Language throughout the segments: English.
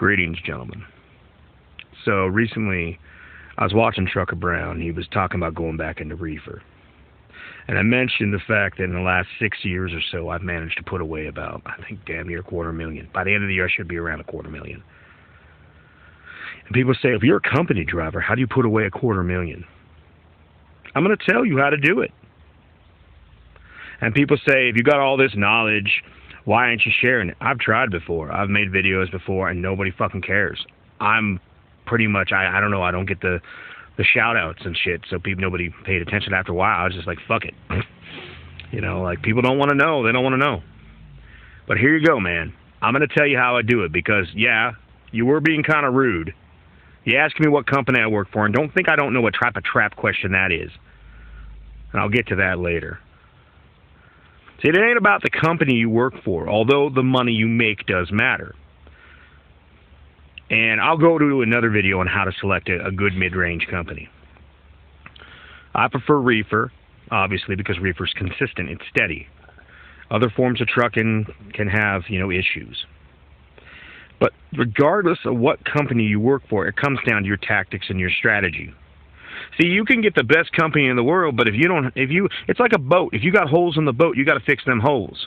Greetings, gentlemen. So recently, I was watching Trucker Brown. He was talking about going back into reefer. And I mentioned the fact that in the last 6 years or so, I've managed to put away about, I think, damn near $250,000. By the end of the year, I should be around $250,000. And people say, if you're a company driver, how do you put away $250,000? I'm going to tell you how to do it. And people say, if you got all this knowledge, why aren't you sharing it? I've tried before. I've made videos before, and nobody fucking cares. I'm pretty much, I don't know, I don't get the shout-outs and shit, so nobody paid attention after a while. I was just like, fuck it. You know, like, people don't want to know. They don't want to know. But here you go, man. I'm going to tell you how I do it, because, yeah, you were being kind of rude. You asked me what company I work for, and don't think I don't know what type of trap question that is. And I'll get to that later. See, it ain't about the company you work for, although the money you make does matter. And I'll go to another video on how to select a good mid-range company. I prefer reefer, obviously, because reefer's consistent. It's steady. Other forms of trucking can have, issues. But regardless of what company you work for, it comes down to your tactics and your strategy. See, you can get the best company in the world, but it's like a boat. If you got holes in the boat, you got to fix them holes.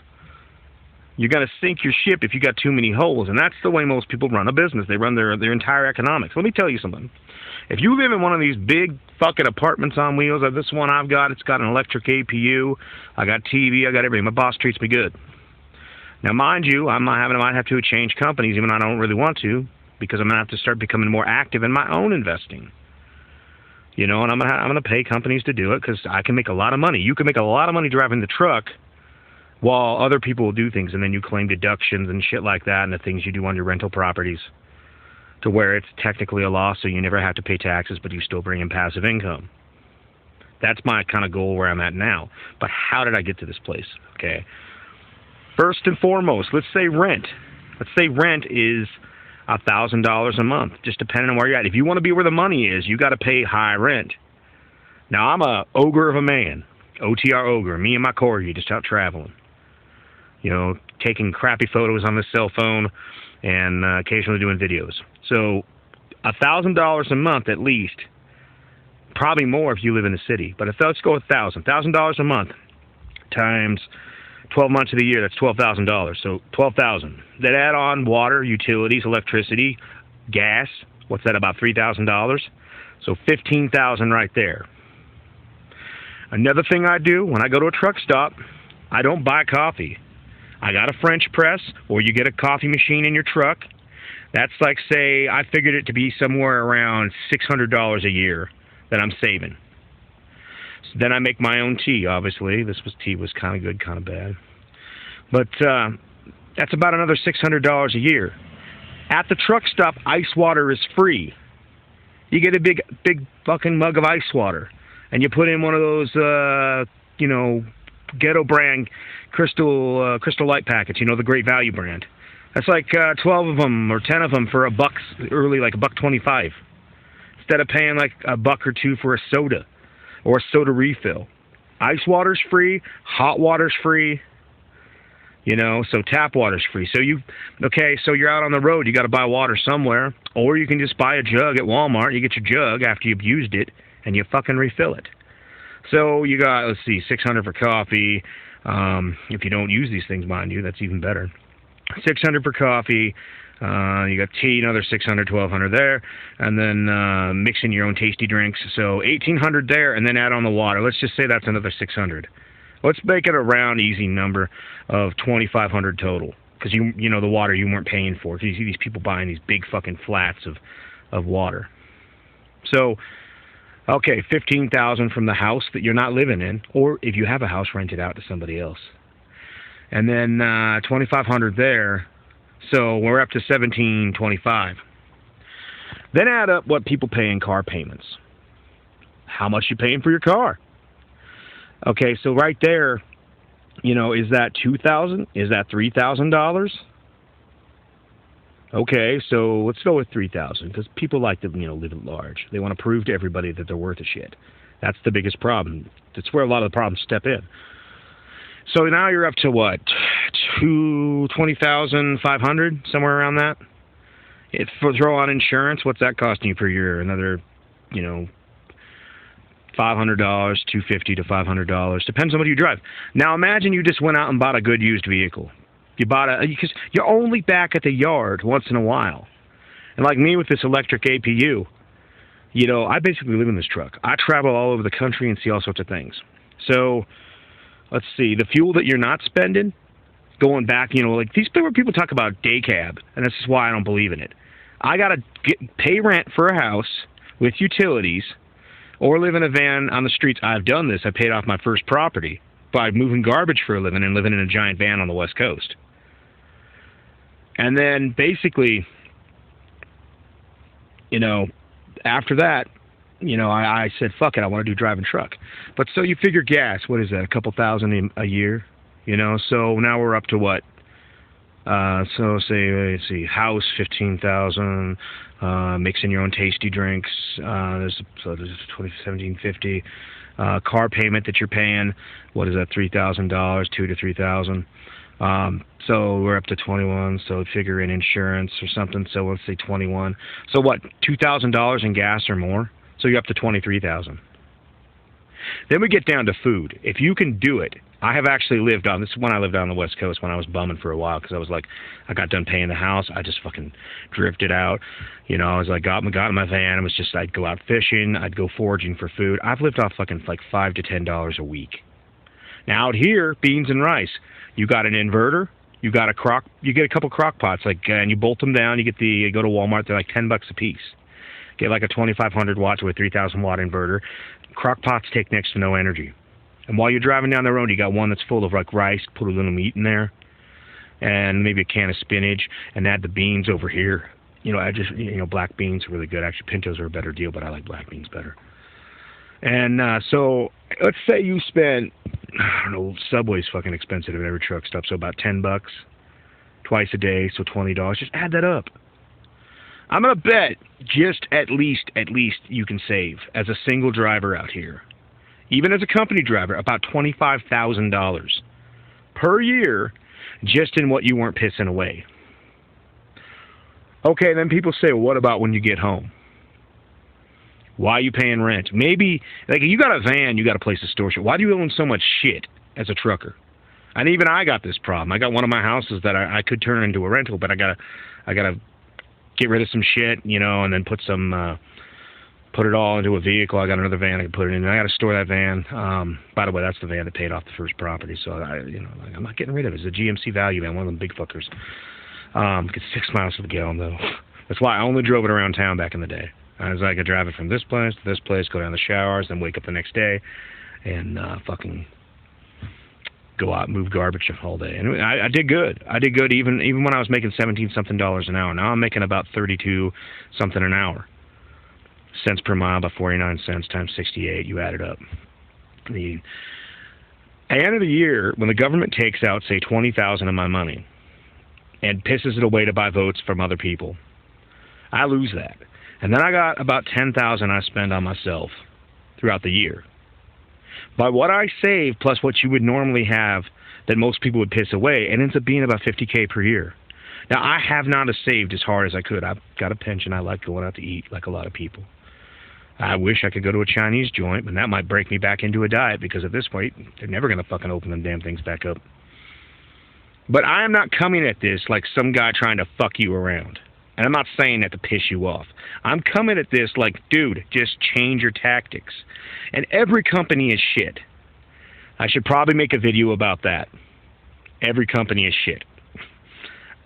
You're going to sink your ship if you got too many holes, and that's the way most people run a business. They run their entire economics. Let me tell you something. If you live in one of these big fucking apartments on wheels, like this one I've got, it's got an electric APU, I got TV, I got everything. My boss treats me good. Now, mind you, I might have to change companies, even though I don't really want to, because I'm going to have to start becoming more active in my own investing. And I'm gonna pay companies to do it because I can make a lot of money. You can make a lot of money driving the truck while other people will do things, and then you claim deductions and shit like that and the things you do on your rental properties to where it's technically a loss, so you never have to pay taxes, but you still bring in passive income. That's my kind of goal where I'm at now. But how did I get to this place? Okay. First and foremost, let's say rent. Let's say rent is $1,000 a month, just depending on where you're at. If you want to be where the money is, you got to pay high rent. Now, I'm a ogre of a man, OTR ogre, me and my corgi just out traveling. Taking crappy photos on the cell phone and occasionally doing videos. So, $1,000 a month at least, probably more if you live in the city. But let's go with $1,000 a month times 12 months of the year, that's $12,000. So $12,000. Then add on water, utilities, electricity, gas. What's that, about $3,000? So $15,000 right there. Another thing I do when I go to a truck stop, I don't buy coffee. I got a French press, or you get a coffee machine in your truck. That's like, say, I figured it to be somewhere around $600 a year that I'm saving. So then I make my own tea, obviously. Tea was kind of good, kind of bad. But that's about another $600 a year. At the truck stop, ice water is free. You get a big fucking mug of ice water, and you put in one of those, ghetto brand Crystal Light packets, the Great Value brand. That's like 12 of them or 10 of them for $1, early like $1.25, instead of paying like $1 or $2 for a soda or a soda refill. Ice water's free, hot water's free, so tap water's free. So you're out on the road, you got to buy water somewhere, or you can just buy a jug at Walmart. You get your jug after you've used it, and you fucking refill it. So you got, let's see, $600 for coffee. If you don't use these things, mind you, that's even better. $600 for coffee. You got tea, another $600, $1,200 there, and then mixing your own tasty drinks. So $1,800 there, and then add on the water. Let's just say that's another $600. Let's make it a round, easy number of $2,500 total, because the water you weren't paying for. Because you see these people buying these big fucking flats of water. So, okay, $15,000 from the house that you're not living in, or if you have a house, rent it out to somebody else, and then $2,500 there. So we're up to $1,725. Then add up what people pay in car payments. How much you paying for your car? Okay, so right there, is that $2,000? Is that $3,000? Okay, so let's go with $3,000, because people like to, live at large. They want to prove to everybody that they're worth a shit. That's the biggest problem. That's where a lot of the problems step in. So now you're up to what? $20,500, somewhere around that. Throw on insurance, what's that costing you per year? Another, $500, $250 to $500. Depends on what you drive. Now imagine you just went out and bought a good used vehicle. You bought because you're only back at the yard once in a while. And like me with this electric APU, I basically live in this truck. I travel all over the country and see all sorts of things. So, let's see, the fuel that you're not spending, going back, like these people talk about day cab, and this is why I don't believe in it. I got to pay rent for a house with utilities, or live in a van on the streets. I've done this. I paid off my first property by moving garbage for a living and living in a giant van on the West Coast. And then basically, after that, I said, fuck it, I want to do driving truck. But so you figure gas, what is that, a couple thousand a year? So now we're up to what? So let's see, house, 15,000, mixing your own tasty drinks, there's $1750, car payment that you're paying, what is that, $3,000, $2,000 to $3,000. So we're up to 21, so figure in insurance or something, so let's say 21. So what, $2,000 in gas or more? So you're up to 23,000. Then we get down to food. If you can do it, I have actually lived on, this is when I lived on the West Coast, when I was bumming for a while, because I was like, I got done paying the house, I just fucking drifted out. I was like, got in my van, it was just, I'd go out fishing, I'd go foraging for food. I've lived off fucking like $5 to $10 a week. Now out here, beans and rice. You got an inverter, you get a couple crock pots, and you bolt them down, you go to Walmart, they're like $10 a piece. Get like a 2,500 watt to a 3,000 watt inverter. Crock pots take next to no energy. And while you're driving down the road, you got one that's full of like rice, put a little meat in there, and maybe a can of spinach, and add the beans over here. Black beans are really good. Actually, pintos are a better deal, but I like black beans better. And so let's say you spend, I don't know, Subway's fucking expensive at every truck stop, so about $10 twice a day, so $20. Just add that up. I'm gonna bet just at least you can save as a single driver out here, even as a company driver, about $25,000 per year just in what you weren't pissing away. Okay, then people say, well, what about when you get home? Why are you paying rent? Maybe, like, you got a van, you got a place to store shit. Why do you own so much shit as a trucker? And even I got this problem. I got one of my houses that I could turn into a rental, but I gotta get rid of some shit, and then put it all into a vehicle. I got another van I can put it in. I got to store that van. By the way, that's the van that paid off the first property. So I'm not getting rid of it. It's a GMC Value van, one of them big fuckers. Gets 6 miles to the gallon though. That's why I only drove it around town back in the day. I was like, I drive it from this place to this place, go down the showers, then wake up the next day, and fucking go out and move garbage all day. And I did good. I did good even when I was making $17-something an hour. Now I'm making about 32-something an hour. Cents per mile, about 49 cents times 68. You add it up. At the end of the year, when the government takes out, say, $20,000 of my money and pisses it away to buy votes from other people, I lose that. And then I got about $10,000 I spend on myself throughout the year. By what I save plus what you would normally have that most people would piss away, it ends up being about $50K per year. Now, I have not saved as hard as I could. I've got a pension. I like going out to eat like a lot of people. I wish I could go to a Chinese joint, but that might break me back into a diet because at this point, they're never going to fucking open them damn things back up. But I am not coming at this like some guy trying to fuck you around. And I'm not saying that to piss you off. I'm coming at this like, dude, just change your tactics. And every company is shit. I should probably make a video about that. Every company is shit.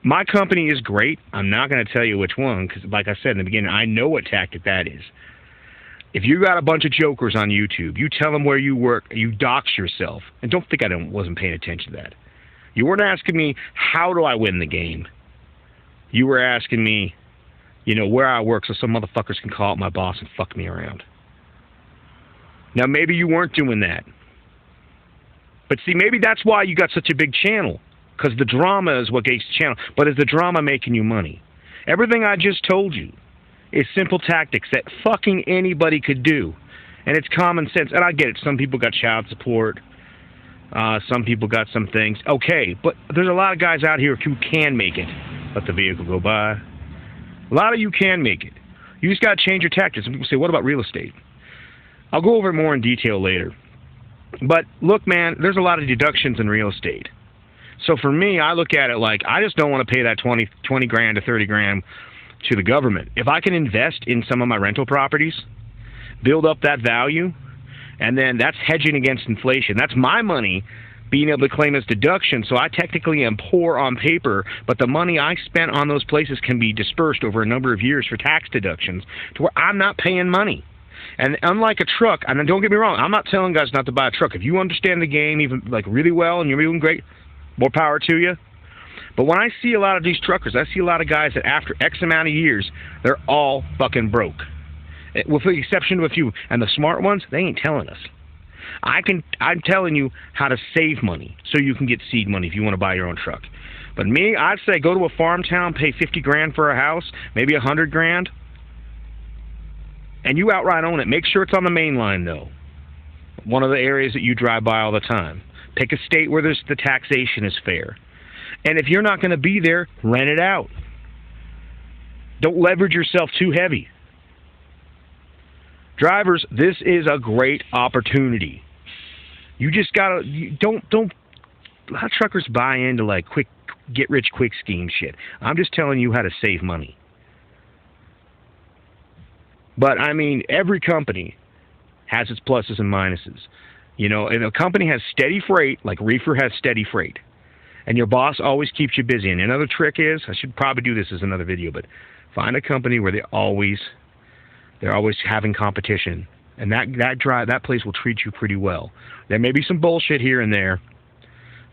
My company is great. I'm not going to tell you which one because, like I said in the beginning, I know what tactic that is. If you got a bunch of jokers on YouTube, you tell them where you work, you dox yourself. And don't think I wasn't paying attention to that. You weren't asking me, how do I win the game? You were asking me, where I work so some motherfuckers can call up my boss and fuck me around. Now, maybe you weren't doing that. But see, maybe that's why you got such a big channel. Because the drama is what gets the channel. But is the drama making you money? Everything I just told you is simple tactics that fucking anybody could do. And it's common sense. And I get it. Some people got child support. Some people got some things. Okay, but there's a lot of guys out here who can make it. Let the vehicle go by. A lot of you can make it. You just got to change your tactics. And people say, what about real estate? I'll go over it more in detail later. But look, man, there's a lot of deductions in real estate. So for me, I look at it like I just don't want to pay that 20 grand to 30 grand to the government. If I can invest in some of my rental properties, build up that value, and then that's hedging against inflation. That's my money being able to claim as deduction, so I technically am poor on paper, but the money I spent on those places can be dispersed over a number of years for tax deductions to where I'm not paying money. And unlike a truck, and don't get me wrong, I'm not telling guys not to buy a truck. If you understand the game even like really well and you're doing great, more power to you. But when I see a lot of these truckers, I see a lot of guys that after X amount of years, they're all fucking broke. With the exception of a few. And the smart ones, they ain't telling us. I'm telling you how to save money so you can get seed money if you want to buy your own truck. But me, I'd say go to a farm town, pay 50 grand for a house, maybe 100 grand, and you outright own it. Make sure it's on the main line, though. One of the areas that you drive by all the time. Pick a state where the taxation is fair. And if you're not going to be there, rent it out. Don't leverage yourself too heavy. Drivers, this is a great opportunity. You just gotta don't. A lot of truckers buy into like quick get rich quick scheme shit. I'm just telling you how to save money. But I mean, every company has its pluses and minuses. You know, if a company has steady freight, like Reefer has steady freight, and your boss always keeps you busy. And another trick is, I should probably do this as another video, but find a company where they're always having competition, and that place will treat you pretty well. There may be some bullshit here and there,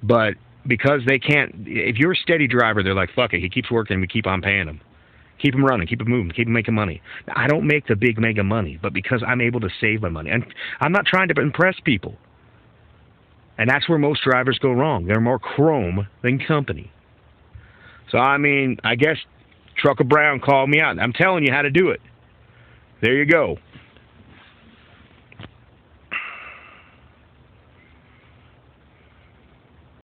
but because they can't, if you're a steady driver, they're like, fuck it, he keeps working, we keep on paying him. Keep him running, keep him moving, keep him making money. Now, I don't make the big mega money, but because I'm able to save my money. And I'm not trying to impress people. And that's where most drivers go wrong. They're more chrome than company. So, I mean, I guess Trucker Brown called me out. I'm telling you how to do it. There you go.